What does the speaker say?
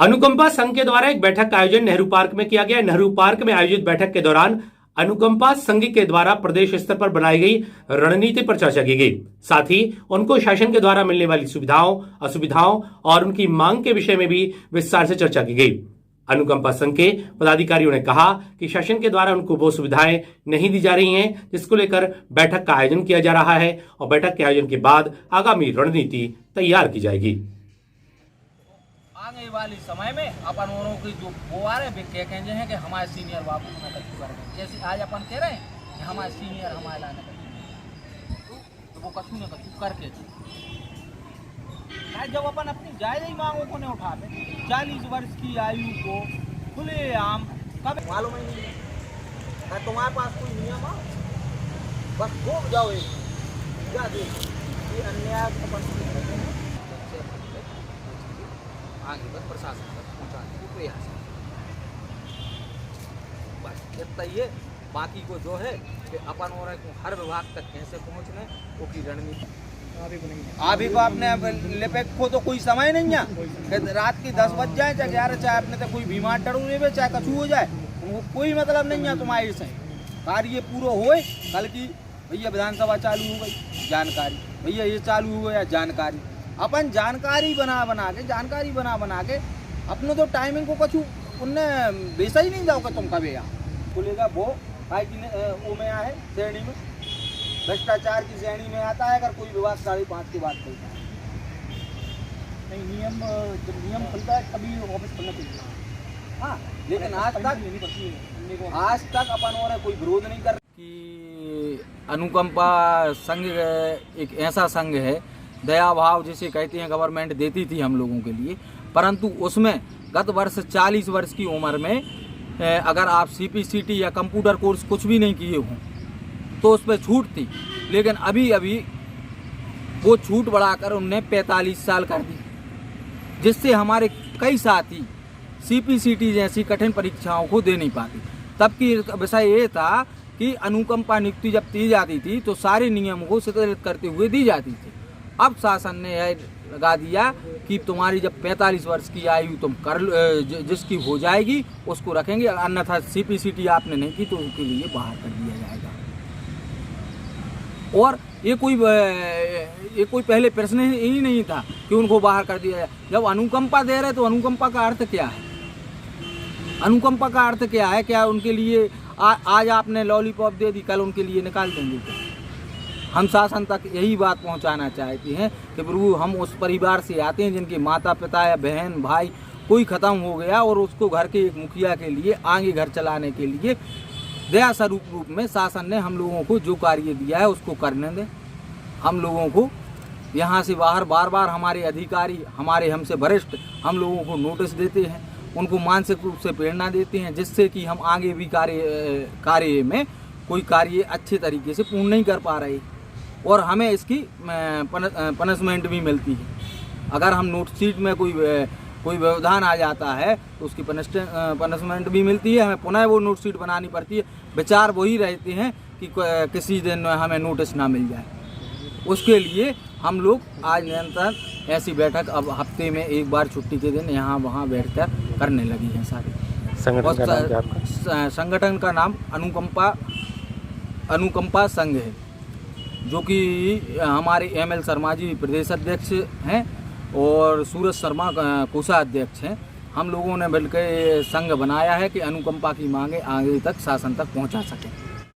अनुकंपा संघ के द्वारा एक बैठक का आयोजन नेहरू पार्क में किया गया। नेहरू पार्क में आयोजित बैठक के दौरान अनुकंपा संघ के द्वारा प्रदेश स्तर पर बनाई गई रणनीति पर चर्चा की गई। साथ ही उनको शासन के द्वारा मिलने वाली सुविधाओं, असुविधाओं और उनकी मांग के विषय में भी विस्तार से चर्चा की गई। अनुकंपा संघ के पदाधिकारियों ने कहा कि शासन के द्वारा उनको वो सुविधाएं नहीं दी जा रही हैं, जिसको लेकर बैठक का आयोजन किया जा रहा है और बैठक के आयोजन के बाद आगामी रणनीति तैयार की जाएगी। आने वाले समय में अपन औरों की जो वो आ रहे हैं कहेंगे हैं कि हमारे सीनियर बाबू हमें कच्चू कर गए, जैसे आज अपन कह रहे हैं कि हमारे सीनियर हमारे लाने कच्चू, तो वो कच्चू ने कच्चू करके जब अपन अपनी जायज़ मांगों को नहीं उठाते, 40 वर्ष की आयु को खुलेआम कब मालूम ही नहीं है। तुम्हारे पास कोई नियम हो, बस घूम जाओ ये अन्याय अपन आगे बस प्रशासन तक पहुँचाने की प्रयास है, बस इतना ही है। बाकी को जो है कि अपन और हर विभाग तक कैसे पहुँचने वो की रणनीति अभी को अपने लेपे को तो कोई समय नहीं है। रात की 10 बज जाए चाहे 11, चाहे अपने तो कोई बीमार डरू रहे चाहे कछु हो जाए, वो कोई मतलब नहीं है तुम्हारे से। कार्य पूरा होए कल की भैया विधानसभा चालू हो गई जानकारी, भैया ये चालू हो गया जानकारी, अपन जानकारी बना के अपने तो टाइमिंग को कछु उनने वैसा ही नहीं जाओगे तुम कभी यहाँ बोलेगा वो भाई वो में है श्रेणी में भ्रष्टाचार की श्रेणी में आता है। अगर कोई विभाग 5:30 की बात करता है नहीं, नियम जब नियम खुलता है तभी ऑफिस खुलना चाहिए। हाँ, लेकिन आज तक अपन और कोई विरोध नहीं कर कि अनुकंपा संघ एक ऐसा संघ है, दया भाव जिसे कहते हैं गवर्नमेंट देती थी हम लोगों के लिए, परंतु उसमें गत वर्ष 40 वर्ष की उम्र में अगर आप CPCT या कंप्यूटर कोर्स कुछ भी नहीं किए हों तो उस पर छूट थी, लेकिन अभी वो छूट बढ़ाकर उनने 45 साल कर दी, जिससे हमारे कई साथी CPCT जैसी कठिन परीक्षाओं को दे नहीं पाते। तब की विषय ये था कि अनुकंपा नियुक्ति जब दी जाती थी तो सारे नियमों को शिथिल करते हुए दी जाती थी। अब शासन ने यह लगा दिया कि तुम्हारी जब 45 वर्ष की आयु तुम कर जिसकी हो जाएगी उसको रखेंगे, अन्यथा CPCT आपने नहीं की तो उसके लिए बाहर कर दिया जाएगा। और ये कोई पहले प्रश्न ही नहीं था कि उनको बाहर कर दिया जाए। जब अनुकंपा दे रहे तो अनुकंपा का अर्थ क्या है? अनुकंपा का अर्थ क्या है? क्या उनके लिए आज आपने लॉलीपॉप दे दी, कल उनके लिए निकाल देंगे क्या? हम शासन तक यही बात पहुंचाना चाहते हैं कि प्रभु हम उस परिवार से आते हैं जिनके माता पिता या बहन भाई कोई ख़त्म हो गया और उसको घर के एक मुखिया के लिए आगे घर चलाने के लिए दया स्वरूप रूप में शासन ने हम लोगों को जो कार्य दिया है उसको करने दें। हम लोगों को यहाँ से बाहर बार हमारे अधिकारी, हमारे हमसे वरिष्ठ हम लोगों को नोटिस देते हैं, उनको मानसिक रूप से प्रेरणा देते हैं, जिससे कि हम आगे भी कार्य में कोई कार्य अच्छे तरीके से पूर्ण नहीं कर पा रहे और हमें इसकी पनिशमेंट भी मिलती है। अगर हम नोट शीट में कोई व्यवधान आ जाता है तो उसकी पनिशमेंट भी मिलती है, हमें पुनः वो नोट शीट बनानी पड़ती है। विचार वही रहते हैं कि किसी दिन हमें नोटिस ना मिल जाए। उसके लिए हम लोग आज निरंतर ऐसी बैठक अब हफ्ते में एक बार छुट्टी के दिन यहाँ वहाँ बैठकर करने लगी हैं सारे। संगठन का नाम अनुकंपा संघ है, जो कि हमारे ML शर्मा जी प्रदेश अध्यक्ष हैं और सूरज शर्मा कोषाध्यक्ष हैं। हम लोगों ने मिलकर संघ बनाया है कि अनुकंपा की मांगे आगे तक शासन तक पहुंचा सकें।